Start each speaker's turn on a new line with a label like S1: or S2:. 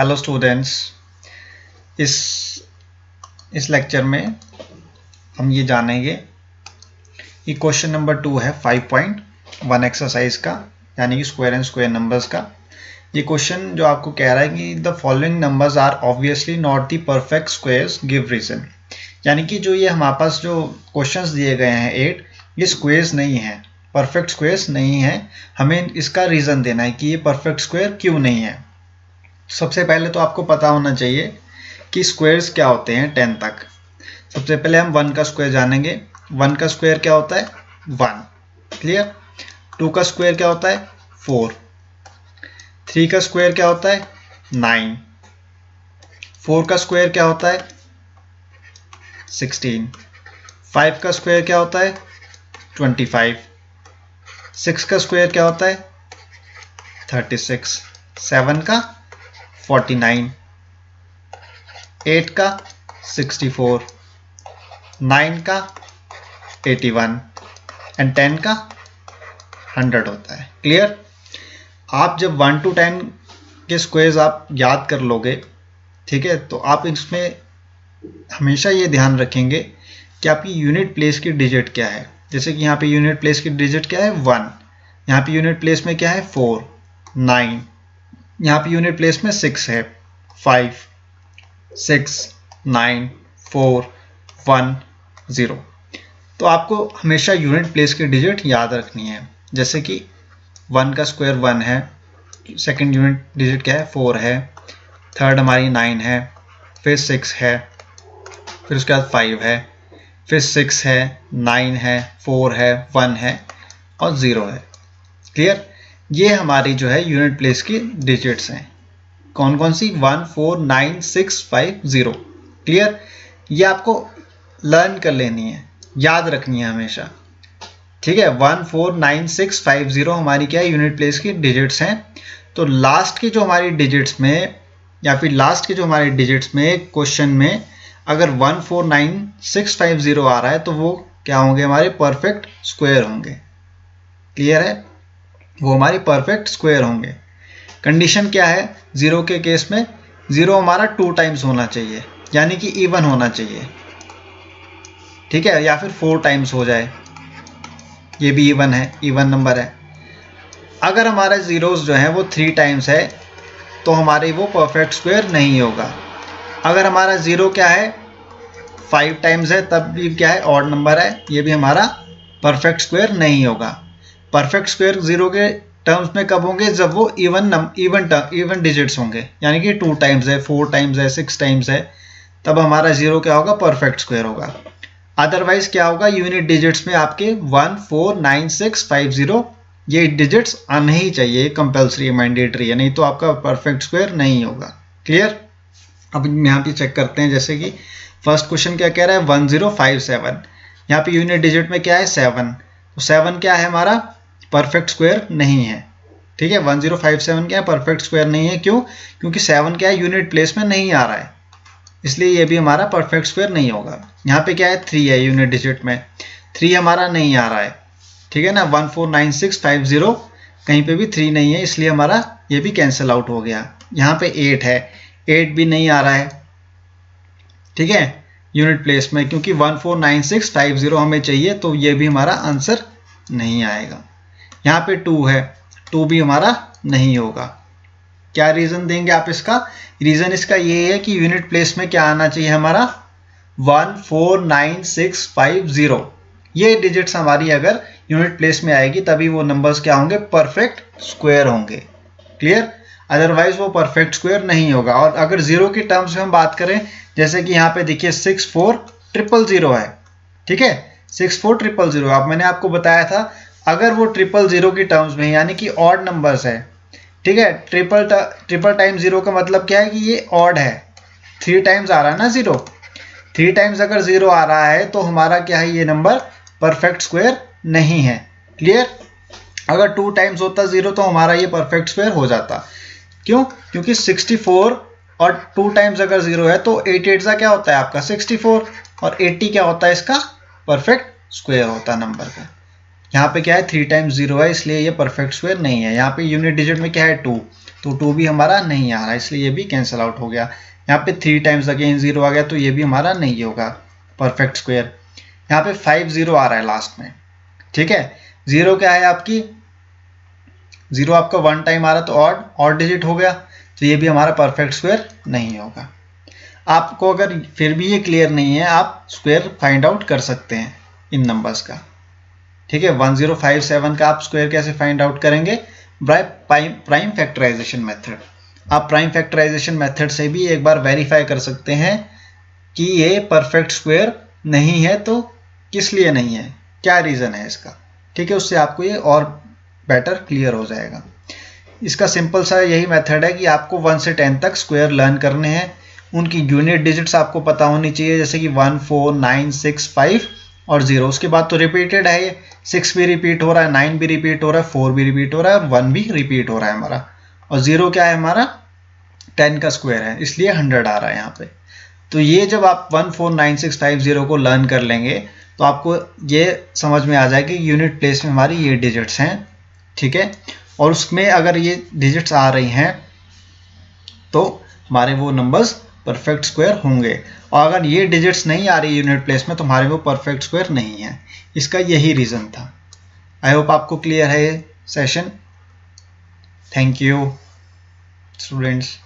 S1: Hello students, इस lecture में हम ये जानेंगे कि क्वेश्चन नंबर 2 है 5.1 एक्सरसाइज का, यानी कि स्क्वायर एंड स्क्वायर नंबर्स का। ये क्वेश्चन जो आपको कह रहा है कि the following numbers are obviously not the perfect squares, give reason. यानी कि जो ये हमारे पास जो क्वेश्चंस दिए गए हैं 8, ये स्क्वायर्स नहीं है, परफेक्ट स्क्वायर्स नहीं है। हमें इसका रीज़न देना है कि ये परफेक्ट स्क्वायर क्यों नहीं है। सबसे पहले तो आपको पता होना चाहिए कि स्क्वायर्स क्या होते हैं 10 तक। सबसे पहले हम 1 का स्क्वायर जानेंगे। 1 का स्क्वायर क्या होता है? 1, क्लियर। 2 का स्क्वायर क्या होता है? 4। 3 का स्क्वायर क्या होता है? 9। 4 का स्क्वायर क्या होता है? 16। 5 का स्क्वायर क्या होता है? 25। 6 का स्क्वायर क्या होता है? 36। 7 का 49। 8 का 64। 9 का 81 एंड 10 का 100 होता है। क्लियर। आप जब 1 to 10 के स्क्वायर्स आप याद कर लोगे, ठीक है, तो आप इसमें हमेशा ये ध्यान रखेंगे कि आपकी यूनिट प्लेस की डिजिट क्या है। जैसे कि यहाँ पे यूनिट प्लेस की डिजिट क्या है? 1। यहाँ पे यूनिट प्लेस में क्या है? 4, 9। यहाँ पे यूनिट प्लेस में 6 है, 5, 6, 9, 4, 1, 0। तो आपको हमेशा यूनिट प्लेस की डिजिट याद रखनी है। जैसे कि 1 का स्क्वायर 1 है, सेकंड यूनिट डिजिट क्या है? 4 है, थर्ड हमारी 9 है, फिर 6 है, फिर उसके बाद 5 है, फिर 6 है, 9 है, 4 है, 1 है और 0 है। क्लियर। ये हमारी जो है यूनिट प्लेस की डिजिट्स हैं। कौन कौन सी? 1, 4, 9, 6, 5, 0। क्लियर। ये आपको लर्न कर लेनी है, याद रखनी है हमेशा, ठीक है। 1, 4, 9, 6, 5, 0 हमारी क्या है? यूनिट प्लेस की डिजिट्स हैं। तो लास्ट की जो हमारी डिजिट्स में, या फिर लास्ट के जो हमारे डिजिट्स में क्वेश्चन में अगर 1, 4, 9, 6, 5, 0 आ रहा है तो वो क्या होंगे? हमारे परफेक्ट स्क्वायर होंगे। क्लियर है, वो हमारे परफेक्ट स्क्वायर होंगे। कंडीशन क्या है? 0 के केस में 0 हमारा 2 टाइम्स होना चाहिए, यानी कि इवन होना चाहिए, ठीक है, या फिर 4 टाइम्स हो जाए, ये भी इवन है, इवन नंबर है। अगर हमारे जीरोस जो है वो 3 टाइम्स है तो हमारे वो परफेक्ट स्क्वायर नहीं होगा। अगर हमारा 0 क्या है? 5 टाइम्स है, तब भी क्या है? ऑड नंबर है, ये भी हमारा परफेक्ट स्क्वायर नहीं होगा। परफेक्ट स्क्वायर 0 के टर्म्स में कब होंगे? जब वो इवन डिजिट्स होंगे, यानी कि 2 टाइम्स है, 4 टाइम्स है, 6 टाइम्स है, तब हमारा 0 क्या होगा? परफेक्ट स्क्वायर होगा। अदरवाइज क्या होगा? यूनिट डिजिट्स में आपके 1, 4, 9, 6, 5, 0 ये डिजिट्स आने ही चाहिए, कंपल्सरी है, मैंडेटरी है, नहीं तो आपका परफेक्ट स्क्वायर नहीं होगा। क्लियर। अब यहाँ पे चेक करते हैं। जैसे कि फर्स्ट क्वेश्चन क्या कह रहा है? 1057। यहाँ पे यूनिट डिजिट में क्या है? 7। तो 7 क्या है? हमारा परफेक्ट स्क्वायर नहीं है, ठीक है। 1057 क्या है? परफेक्ट स्क्वायर नहीं है। क्यों? क्योंकि 7 क्या है? यूनिट प्लेस में नहीं आ रहा है, इसलिए ये भी हमारा परफेक्ट स्क्वायर नहीं होगा। यहाँ पे क्या है? 3 है यूनिट डिजिट में, 3 हमारा नहीं आ रहा है, ठीक है ना। 1, 4, 9, 6, 5, 0 कहीं पे भी 3 नहीं है, इसलिए हमारा ये भी कैंसिल आउट हो गया। यहाँ पे 8 है, 8 भी नहीं आ रहा है, ठीक है, यूनिट प्लेस में, क्योंकि 1, 4, 9, 6, 5, 0 हमें चाहिए, तो ये भी हमारा आंसर नहीं आएगा। यहाँ पे 2 है, 2 भी हमारा नहीं होगा। क्या रीज़न देंगे आप इसका? रीज़न इसका ये है कि यूनिट प्लेस में क्या आना चाहिए हमारा? 1, 4, 9, 6, 5, 0 ये डिजिट्स हमारी अगर यूनिट प्लेस में आएगी तभी वो नंबर्स क्या होंगे? परफेक्ट स्क्वायर होंगे। क्लियर। अदरवाइज वो परफेक्ट स्क्वायर नहीं होगा। और अगर 0 की टर्म्स में हम बात करें, जैसे कि यहाँ पे देखिए 64000 है, ठीक है, 64000। अब मैंने आपको बताया था अगर वो 000 की टर्म्स में, यानी कि ऑड नंबर्स है, ठीक है, ट्रिपल टाइम 0 का मतलब क्या है? कि ये ऑड है, 3 टाइम्स आ रहा है ना 0, 3 टाइम्स अगर 0 आ रहा है तो हमारा क्या है? ये नंबर परफेक्ट स्क्वायर नहीं है। क्लियर। अगर 2 टाइम्स होता 0 तो हमारा ये परफेक्ट स्क्वायर हो जाता। क्यों? क्योंकि 64 और 2 टाइम्स अगर 0 है तो 8 8 क्या होता है? आपका 64, और 80 क्या होता है? इसका परफेक्ट स्क्वायर होता है नंबर का। यहाँ पे क्या है 3 टाइम्स 0 है, इसलिए ये परफेक्ट स्क्वायर नहीं है। यहाँ पे यूनिट डिजिट में क्या है 2, तो 2 भी हमारा नहीं आ रहा, इसलिए ये भी कैंसिल आउट हो गया। यहाँ पे 3 टाइम्स अगेन 0 आ गया, तो ये भी हमारा नहीं होगा परफेक्ट स्क्वायर। यहाँ पे 5 0 आ रहा है लास्ट में, ठीक है। 0 क्या है आपकी, 0 आपका 1 टाइम आ रहा, तो ऑड डिजिट हो गया, तो ये भी हमारा परफेक्ट स्क्वायर नहीं होगा। आपको अगर फिर भी ये क्लियर नहीं है, आप स्क्वायर फाइंड आउट कर सकते हैं इन नंबर्स का, ठीक है। 1057 का आप स्क्वायर कैसे फाइंड आउट करेंगे, बाय प्राइम फैक्टराइजेशन मेथड। आप प्राइम फैक्टराइजेशन मेथड से भी एक बार वेरीफाई कर सकते हैं कि ये परफेक्ट स्क्वायर नहीं है, तो किस लिए नहीं है, क्या रीज़न है इसका, ठीक है। उससे आपको ये और बेटर क्लियर हो जाएगा। इसका सिंपल सा यही मेथड है कि आपको 1 से 10 तक स्क्वायर लर्न करने हैं, उनकी यूनिट डिजिट्स आपको पता होनी चाहिए, जैसे कि 1 4 9 6 5 और 0। उसके बाद तो रिपीटेड है, ये 6 भी रिपीट हो रहा है, 9 भी रिपीट हो रहा है, 4 भी रिपीट हो रहा है और 1 भी रिपीट हो रहा है हमारा। और 0 क्या है हमारा 10 का स्क्वायर है, इसलिए 100 आ रहा है यहाँ पे। तो ये जब आप 1 4 9 6 5 0 को लर्न कर लेंगे, तो आपको ये समझ में आ जाएगा कि यूनिट प्लेस में हमारी ये डिजिट्स हैं, ठीक है। और उसमें अगर ये डिजिट्स आ रही हैं तो हमारे वो नंबर्स परफेक्ट स्क्वायर होंगे, और अगर ये डिजिट्स नहीं आ रही यूनिट प्लेस में तो हमारे वो परफेक्ट स्क्वायर नहीं है। इसका यही रीज़न था। आई होप आपको क्लियर है ये सेशन। Thank you students.